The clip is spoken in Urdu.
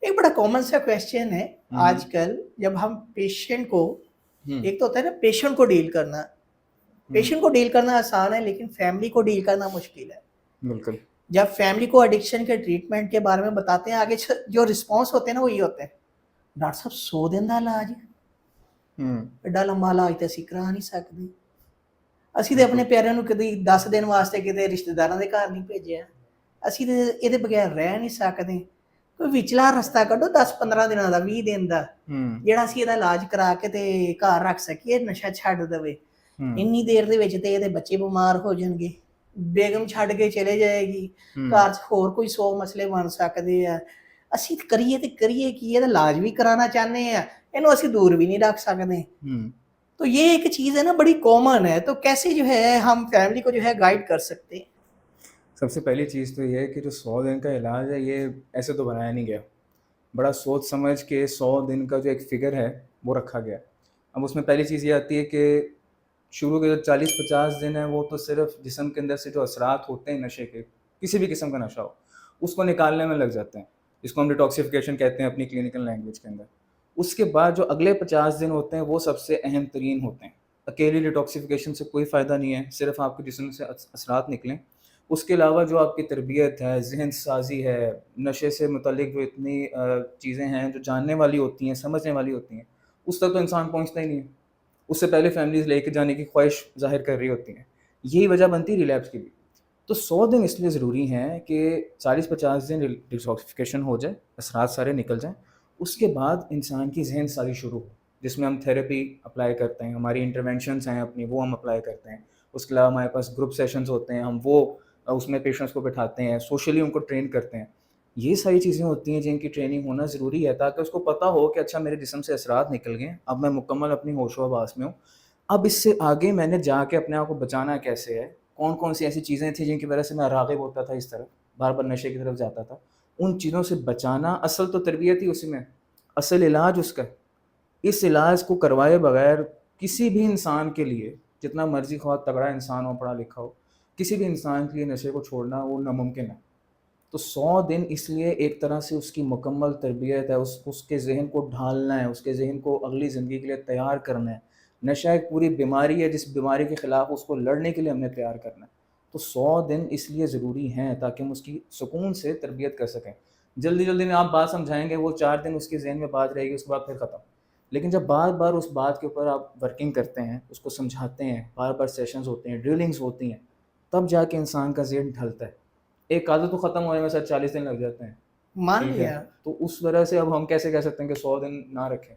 ایک بڑا کامن سا کویشچن ہے آج ہوں کل، جب ہم پیشنٹ کو، ہوں ایک تو ہوتا ہے نا پیشنٹ کو ڈیل کرنا، ہوں پیشنٹ کو ڈیل کرنا آسان ہے لیکن فیملی کو ڈیل کرنا مشکل ہے. بالکل. جب فیملی کو ایڈکشن کے ٹریٹمنٹ کے بارے میں بتاتے ہیں، آگے جو رسپانس ہوتے ہیں نا وہ یہ ہوتے ہیں، ڈاکٹر صاحب 100 دن کا علاج ہوں ایڈا لمبا علاج تو اسی کرا نہیں سکتے. ਅਸੀਂ ਤੇ بالکل. ਆਪਣੇ ਪਿਆਰਿਆਂ ਨੂੰ ਕਦੀ 10 ਦਿਨ ਵਾਸਤੇ ਕਿਤੇ ਰਿਸ਼ਤੇਦਾਰਾਂ ਦੇ ਘਰ ਨਹੀਂ ਭੇਜਿਆ. ਅਸੀਂ ਤੇ ਇਹਦੇ ਬਗੈਰ ਰਹਿ ਨਹੀਂ ਸਕਦੇ. ਕੋਈ ਵਿਚਲਾ ਰਸਤਾ ਕੱਢੋ 10-15 ਦਿਨਾਂ ਦਾ, 20 ਦਿਨ ਦਾ, ਹੂੰ ਜਿਹੜਾ ਅਸੀਂ ਇਹਦਾ ਇਲਾਜ ਕਰਾ ਕੇ ਤੇ ਘਰ ਰੱਖ ਸਕੀਏ, ਨਸ਼ਾ ਛੱਡ ਦੇਵੇ. ਹੂੰ ਇੰਨੀ ਦੇਰ ਦੇ ਵਿੱਚ ਤੇ ਇਹਦੇ ਬੱਚੇ ਬਿਮਾਰ ਹੋ ਜਾਣਗੇ, ਬੇਗਮ ਛੱਡ ਕੇ ਚਲੇ ਜਾਏਗੀ, ਹੂੰ ਘਰ 'ਚ ਹੋਰ ਕੋਈ 100 ਮਸਲੇ ਬਣ ਸਕਦੇ ਆ. ਅਸੀਂ ਕਰੀਏ ਤੇ ਕਰੀਏ ਕੀ? ਇਹਦਾ ਇਲਾਜ ਵੀ ਕਰਾਉਣਾ ਚਾਹੁੰਦੇ ਆ, ਇਹਨੂੰ ਅਸੀਂ ਦੂਰ بھی نہیں رکھ سکتے. ہوں تو یہ ایک چیز ہے نا بڑی کامن ہے. تو کیسے جو ہے ہم فیملی کو جو ہے گائیڈ کر سکتے ہیں؟ سب سے پہلی چیز تو یہ ہے کہ جو 100 دن کا علاج ہے یہ ایسے تو بنایا نہیں گیا، بڑا سوچ سمجھ کے 100 دن کا جو ایک فگر ہے وہ رکھا گیا. اب اس میں پہلی چیز یہ آتی ہے کہ شروع کے جو 40-50 دن ہیں وہ تو صرف جسم کے اندر سے جو اثرات ہوتے ہیں نشے کے، کسی بھی قسم کا نشہ ہو، اس کو نکالنے میں لگ جاتے ہیں، جس کو ہم ڈیٹاکسیفیکیشن کہتے ہیں اپنی کلینکل لینگویج کے اندر. اس کے بعد جو اگلے 50 دن ہوتے ہیں وہ سب سے اہم ترین ہوتے ہیں. اکیلی ڈیٹاکسیفیکیشن سے کوئی فائدہ نہیں ہے، صرف آپ کے جسم سے اثرات نکلیں. اس کے علاوہ جو آپ کی تربیت ہے، ذہن سازی ہے، نشے سے متعلق جو اتنی چیزیں ہیں جو جاننے والی ہوتی ہیں، سمجھنے والی ہوتی ہیں، اس تک تو انسان پہنچتا ہی نہیں ہے. اس سے پہلے فیملیز لے کے جانے کی خواہش ظاہر کر رہی ہوتی ہیں. یہی وجہ بنتی ہے ریلیپس کی بھی. تو 100 دن اس لیے ضروری ہیں کہ 40-50 دن ڈیٹاکسیفیکیشن ہو جائے، اثرات سارے نکل جائیں. اس کے بعد انسان کی ذہن سازی شروع ہو، جس میں ہم تھیراپی اپلائی کرتے ہیں، ہماری انٹرونشنس ہیں اپنی وہ ہم اپلائی کرتے ہیں. اس کے علاوہ ہمارے پاس گروپ سیشنز ہوتے ہیں، ہم وہ اس میں پیشنٹس کو بٹھاتے ہیں، سوشلی ان کو ٹرین کرتے ہیں. یہ ساری چیزیں ہوتی ہیں جن کی ٹریننگ ہونا ضروری ہے تاکہ اس کو پتہ ہو کہ اچھا میرے جسم سے اثرات نکل گئے، اب میں مکمل اپنی ہوش و حواس میں ہوں. اب اس سے آگے میں نے جا کے اپنے آپ کو بچانا کیسے ہے، کون کون سی ایسی چیزیں تھیں جن کی وجہ سے میں راغب ہوتا تھا اس طرف، بار بار نشے کی طرف جاتا تھا. ان چیزوں سے بچانا، اصل تو تربیت ہی اسی میں، اصل علاج اس کا. اس علاج کو کروائے بغیر کسی بھی انسان کے لیے، جتنا مرضی خواہ تگڑا انسان ہو، پڑھا لکھا ہو، کسی بھی انسان کے لیے نشے کو چھوڑنا وہ ناممکن ہے. تو 100 دن اس لیے ایک طرح سے اس کی مکمل تربیت ہے، اس کے ذہن کو ڈھالنا ہے، اس کے ذہن کو اگلی زندگی کے لیے تیار کرنا ہے. نشہ ایک پوری بیماری ہے، جس بیماری کے خلاف اس کو لڑنے کے لیے ہم نے تیار کرنا ہے. تو 100 دن اس لیے ضروری ہیں تاکہ ہم اس کی سکون سے تربیت کر سکیں. جلدی جلدی میں آپ بات سمجھائیں گے، وہ 4 دن اس کے ذہن میں بات رہے گی، اس کے بعد پھر ختم. لیکن جب بار بار اس بات کے اوپر آپ ورکنگ کرتے ہیں، اس کو سمجھاتے ہیں، بار بار سیشنز ہوتے ہیں، ڈرلنگز ہوتی ہیں، تب جا کے انسان کا ذہن ڈھلتا ہے. ایک عادت تو ختم ہونے میں سر 40 دن لگ جاتے ہیں. مان ٹھیک ہے، لیا. تو اس وجہ سے اب ہم کیسے کہہ سکتے ہیں کہ 100 دن نہ رکھیں.